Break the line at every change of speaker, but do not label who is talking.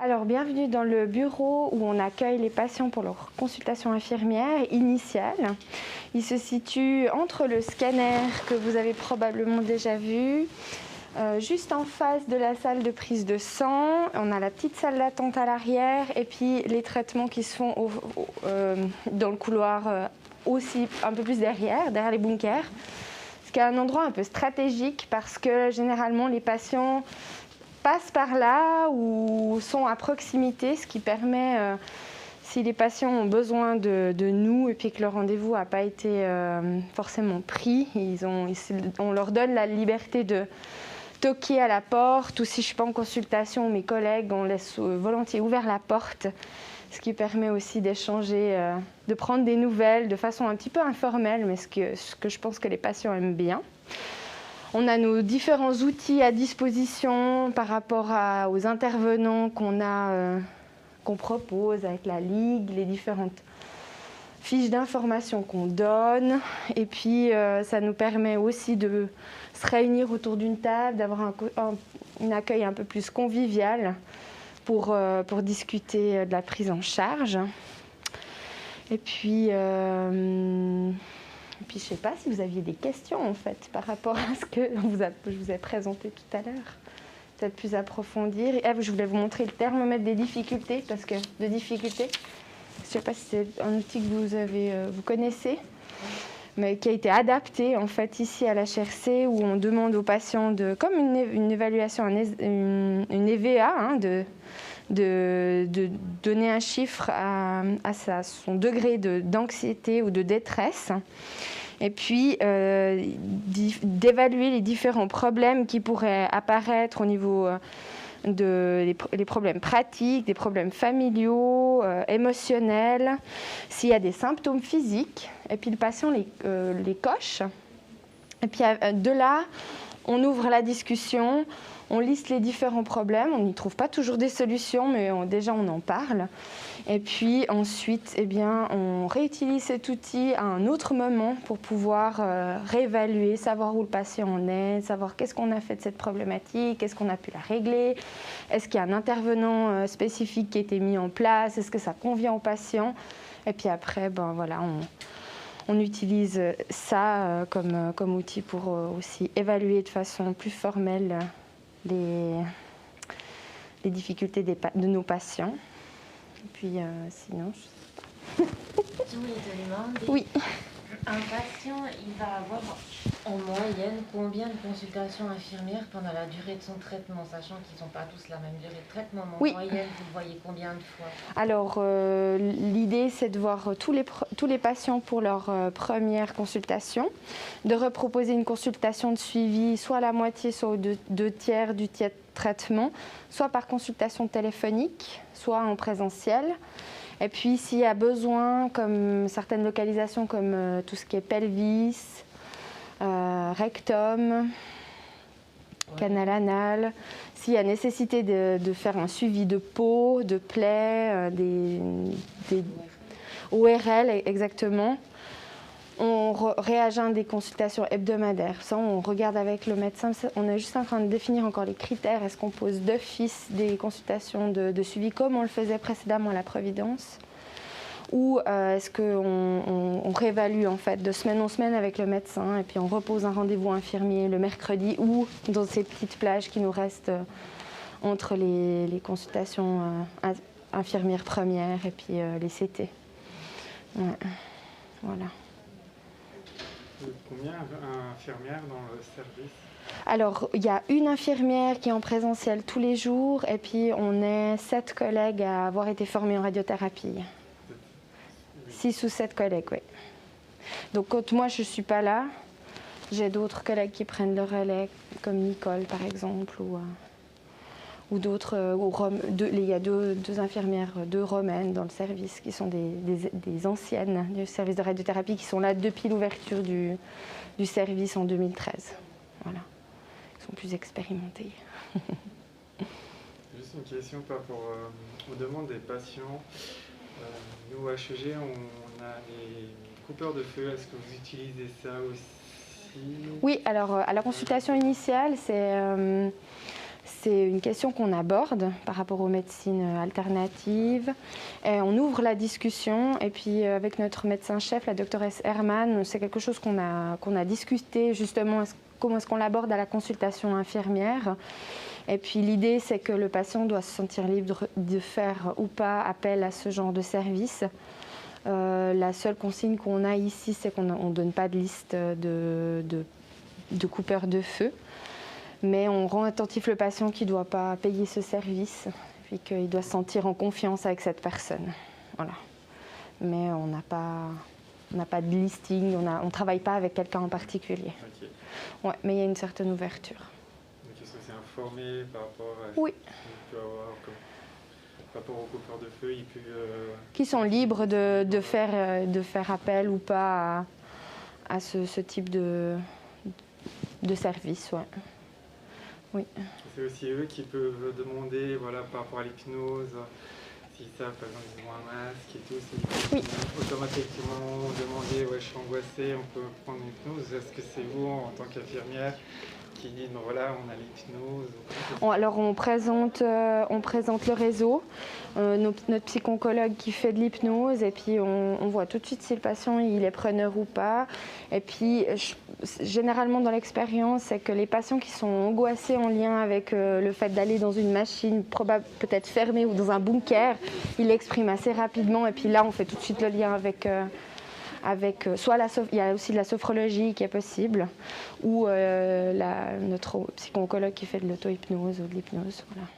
Alors, bienvenue dans le bureau où on accueille les patients pour leur consultation infirmière initiale. Il se situe entre le scanner que vous avez probablement déjà vu, juste en face de la salle de prise de sang. On a la petite salle d'attente à l'arrière et puis les traitements qui se font dans le couloir aussi un peu plus derrière les bunkers. Ce qui est un endroit un peu stratégique parce que généralement les patients passent par là ou sont à proximité, ce qui permet, si les patients ont besoin de nous et puis que leur rendez-vous n'a pas été forcément pris, on leur donne la liberté de toquer à la porte, ou si je ne suis pas en consultation, mes collègues, on laisse volontiers ouvert la porte, ce qui permet aussi d'échanger, de prendre des nouvelles de façon un petit peu informelle, mais ce que je pense que les patients aiment bien. On a nos différents outils à disposition par rapport aux intervenants qu'on propose avec la Ligue, les différentes fiches d'information qu'on donne. Et puis, ça nous permet aussi de se réunir autour d'une table, d'avoir un accueil un peu plus convivial pour discuter de la prise en charge. Et puis, je ne sais pas si vous aviez des questions en fait par rapport à ce que je vous ai présenté tout à l'heure. Peut-être plus approfondir. Et je voulais vous montrer le thermomètre des difficultés, parce que de difficultés, je ne sais pas si c'est un outil que vous connaissez, mais qui a été adapté en fait ici à l'HRC, où on demande aux patients comme une évaluation, une EVA, de donner un chiffre à son degré d'anxiété ou de détresse, et puis d'évaluer les différents problèmes qui pourraient apparaître au niveau les problèmes pratiques, des problèmes familiaux, émotionnels, s'il y a des symptômes physiques, et puis le patient les coche. Et puis de là, on ouvre la discussion, on liste les différents problèmes, on n'y trouve pas toujours des solutions, mais déjà on en parle. Et puis ensuite, on réutilise cet outil à un autre moment pour pouvoir réévaluer, savoir où le patient en est, savoir qu'est-ce qu'on a fait de cette problématique, est-ce qu'on a pu la régler, est-ce qu'il y a un intervenant spécifique qui a été mis en place, est-ce que ça convient au patient. Et puis après, on utilise ça comme outil pour aussi évaluer de façon plus formelle les difficultés de nos patients. Et puis sinon,
je voulais te demander,
oui.
Un patient, il va avoir en moyenne combien de consultations infirmières pendant la durée de son traitement, sachant qu'ils n'ont pas tous la même durée de traitement, mais en moyenne, vous le voyez combien de fois? Alors,
l'idée, c'est de voir tous les patients pour leur première consultation, de reproposer une consultation de suivi, soit à la moitié, soit aux deux tiers du traitement, soit par consultation téléphonique, soit en présentiel. Et puis, s'il y a besoin, comme certaines localisations, comme tout ce qui est pelvis, rectum, canal anal, s'il y a nécessité de faire un suivi de peau, de plaies, des ORL exactement, on réagende des consultations hebdomadaires. Ça, on regarde avec le médecin. On est juste en train de définir encore les critères. Est-ce qu'on pose d'office des consultations de suivi comme on le faisait précédemment à la Providence, ou est-ce qu'on réévalue en fait de semaine en semaine avec le médecin et puis on repose un rendez-vous infirmier le mercredi ou dans ces petites plages qui nous restent entre les consultations infirmières premières et puis les CT. Ouais. Voilà.
Combien d'infirmières dans le service?
Alors, il y a une infirmière qui est en présentiel tous les jours et puis on est 7 collègues à avoir été formés en radiothérapie. 6 ou 7 collègues, oui. Donc, quand moi je ne suis pas là, j'ai d'autres collègues qui prennent le relais, comme Nicole par exemple, ou d'autres. Il y a deux infirmières, 2 romaines dans le service qui sont des anciennes du service de radiothérapie qui sont là depuis l'ouverture du service en 2013. Voilà. Ils sont plus expérimentés.
Juste une question par rapport aux demandes des patients. Nous, à HEG, on a les coupeurs de feu. Est-ce que vous utilisez ça aussi?
Oui, alors à la consultation initiale, c'est c'est une question qu'on aborde par rapport aux médecines alternatives. Et on ouvre la discussion et puis avec notre médecin-chef, la doctoresse Herman, c'est quelque chose qu'on a discuté justement, comment est-ce qu'on l'aborde à la consultation infirmière. Et puis l'idée, c'est que le patient doit se sentir libre de faire ou pas appel à ce genre de service. La seule consigne qu'on a ici, c'est qu'on ne donne pas de liste de coupeurs de feu. Mais on rend attentif le patient qui ne doit pas payer ce service, puis qu'il doit se sentir en confiance avec cette personne. Voilà. Mais on n'a pas de listing, on ne travaille pas avec quelqu'un en particulier.
Ok.
Ouais, mais il y a une certaine ouverture.
Donc est-ce que c'est informé par rapport à ce
Oui.
qu'il peut avoir par rapport aux coupeurs de feu, il peut...
Qui sont libres de faire appel ou pas à ce type de service, ouais. Oui.
C'est aussi eux qui peuvent demander, voilà, par rapport à l'hypnose, s'ils savent, par exemple, ils ont un masque et tout,
Oui.
Automatiquement demander, ouais, je suis angoissée, on peut prendre une hypnose. Est-ce que c'est vous, en tant qu'infirmière, qui dit, ben voilà, on a l'hypnose?
Alors on présente le réseau, notre psychoncologue qui fait de l'hypnose, et puis on voit tout de suite si le patient il est preneur ou pas. Et puis généralement dans l'expérience, c'est que les patients qui sont angoissés en lien avec le fait d'aller dans une machine peut-être fermée ou dans un bunker, ils l'expriment assez rapidement, et puis là on fait tout de suite le lien avec soit il y a aussi de la sophrologie qui est possible, ou notre psycho-oncologue qui fait de l'auto-hypnose ou de l'hypnose. Voilà.